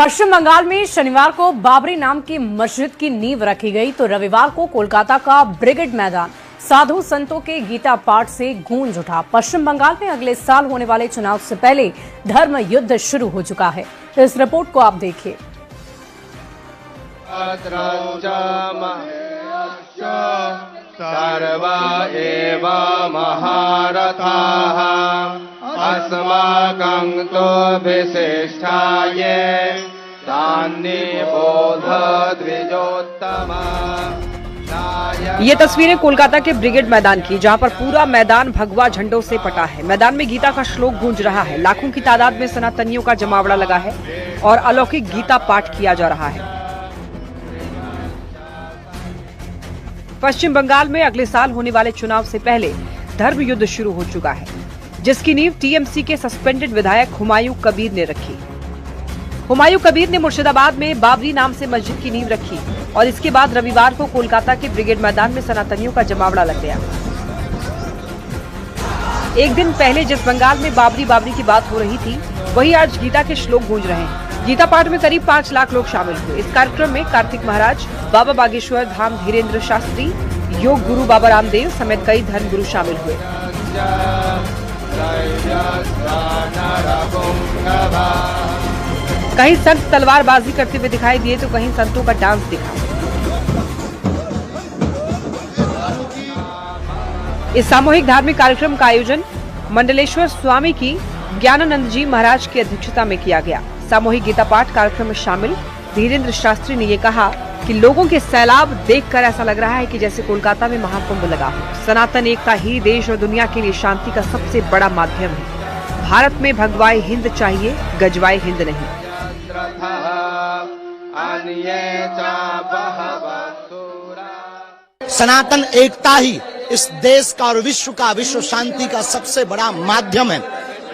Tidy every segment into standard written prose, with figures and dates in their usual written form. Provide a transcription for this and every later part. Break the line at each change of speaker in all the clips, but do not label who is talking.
पश्चिम बंगाल में शनिवार को बाबरी नाम की मस्जिद की नींव रखी गई तो रविवार को कोलकाता का ब्रिगेड मैदान साधु संतों के गीता पाठ से गूंज उठा। पश्चिम बंगाल में अगले साल होने वाले चुनाव से पहले धर्म युद्ध शुरू हो चुका है। इस रिपोर्ट को आप देखिए।
सर्वा एव महारथाः अस्माकं तो विशिष्टाये बोध द्विजोत्तमा।
ये तस्वीरें कोलकाता के ब्रिगेड मैदान की, जहां पर पूरा मैदान भगवा झंडों से पटा है। मैदान में गीता का श्लोक गूंज रहा है। लाखों की तादाद में सनातनियों का जमावड़ा लगा है और अलौकिक गीता पाठ किया जा रहा है। पश्चिम बंगाल में अगले साल होने वाले चुनाव से पहले धर्म युद्ध शुरू हो चुका है, जिसकी नींव टीएमसी के सस्पेंडेड विधायक हुमायूं कबीर ने रखी। हुमायूं कबीर ने मुर्शिदाबाद में बाबरी नाम से मस्जिद की नींव रखी और इसके बाद रविवार को कोलकाता के ब्रिगेड मैदान में सनातनियों का जमावड़ा लग गया। एक दिन पहले जिस बंगाल में बाबरी की बात हो रही थी, वही आज गीता के श्लोक गूंज रहे हैं। गीता पाठ में करीब 5 लाख लोग शामिल हुए। इस कार्यक्रम में कार्तिक महाराज, बाबा बागेश्वर धाम धीरेन्द्र शास्त्री, योग गुरु बाबा रामदेव समेत कई धर्म गुरु शामिल हुए। कहीं संत तलवारबाजी करते हुए दिखाई दिए तो कहीं संतों का डांस दिखा। इस सामूहिक धार्मिक कार्यक्रम का आयोजन मंडलेश्वर स्वामी की ज्ञानानंद जी महाराज की अध्यक्षता में किया गया। सामूहिक गीता पाठ कार्यक्रम में शामिल धीरेन्द्र शास्त्री ने ये कहा कि लोगों के सैलाब देखकर ऐसा लग रहा है कि जैसे कोलकाता में महाकुंभ लगा हो। सनातन एकता ही देश और दुनिया के लिए शांति का सबसे बड़ा माध्यम है। भारत में भगवाए हिंद चाहिए, गजवाए हिंद नहीं।
सनातन एकता ही इस देश का और विश्व शांति का सबसे बड़ा माध्यम है।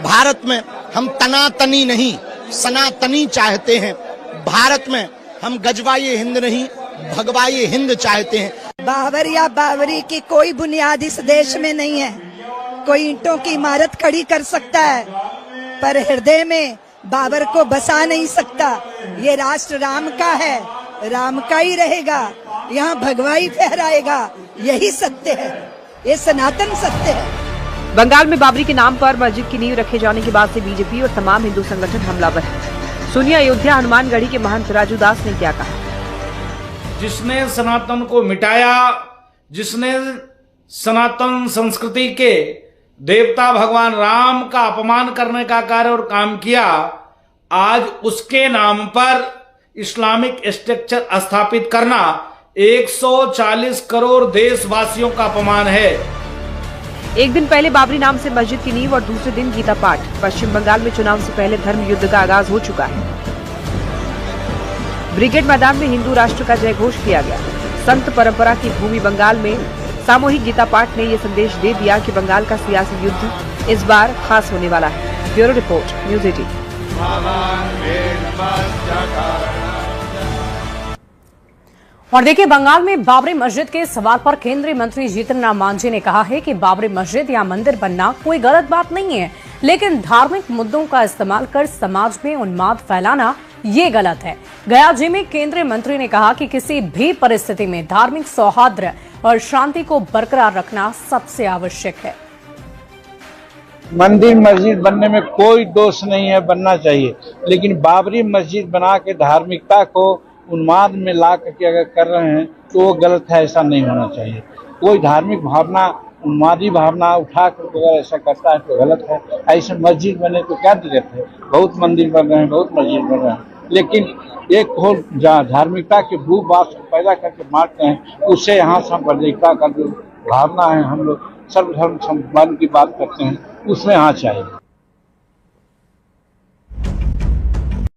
भारत में हम तनातनी नहीं, सनातनी चाहते हैं। भारत में हम गजवाए हिंद नहीं, भगवाए हिंद चाहते हैं।
बाबर या बाबरी की कोई बुनियाद इस देश में नहीं है। कोई ईंटों की इमारत खड़ी कर सकता है, पर हृदय में बाबर को बसा नहीं सकता। ये राष्ट्र राम का है, राम का ही रहेगा। यहाँ भगवाई फहराएगा, यही सत्य है, ये सनातन सत्य है।
बंगाल में बाबरी के नाम पर मस्जिद की नींव रखे जाने के बाद से बीजेपी और तमाम हिंदू संगठन हमलावर हैं। सुनिए अयोध्या हनुमानगढ़ी के महंत राजू दास ने क्या कहा।
जिसने सनातन को मिटाया, जिसने सनातन संस्कृति के देवता भगवान राम का अपमान करने का कार्य और काम किया, आज उसके नाम पर इस्लामिक स्ट्रक्चर स्थापित करना 140 करोड़ देशवासियों का अपमान है।
एक दिन पहले बाबरी नाम से मस्जिद की नींव और दूसरे दिन गीता पाठ। पश्चिम बंगाल में चुनाव से पहले धर्म युद्ध का आगाज हो चुका है। ब्रिगेड मैदान में हिंदू राष्ट्र का जय घोष किया गया। संत परंपरा की भूमि बंगाल में सामूहिक गीता पाठ ने ये संदेश दे दिया कि बंगाल का सियासी युद्ध इस बार खास होने वाला है। Bureau report, news 18।
और देखिए, बंगाल में बाबरी मस्जिद के सवाल पर केंद्रीय मंत्री जीतन राम मांझी ने कहा है कि बाबरी मस्जिद या मंदिर बनना कोई गलत बात नहीं है, लेकिन धार्मिक मुद्दों का इस्तेमाल कर समाज में उन्माद फैलाना ये गलत है। गया जी में केंद्रीय मंत्री ने कहा कि किसी भी परिस्थिति में धार्मिक सौहार्द और शांति को बरकरार रखना सबसे आवश्यक है।
मंदिर मस्जिद बनने में कोई दोष नहीं है, बनना चाहिए, लेकिन बाबरी मस्जिद बना के धार्मिकता को उन्माद में ला करके अगर कर रहे हैं तो वो गलत है। ऐसा नहीं होना चाहिए। कोई धार्मिक भावना, उन्मादी भावना उठा कर अगर ऐसा करता है तो गलत है। ऐसे मस्जिद बने तो क्या दिक्कत है? बहुत मंदिर बन रहे हैं, बहुत मस्जिद बन रहे हैं, लेकिन एक हो धार्मिकता के भू बात पैदा करके मारते हैं, उससे यहाँ सांप्रदायिकता का जो भावना है, हम लोग सर्वधर्म सम्मान की बात करते हैं, उसमें यहाँ चाहिए।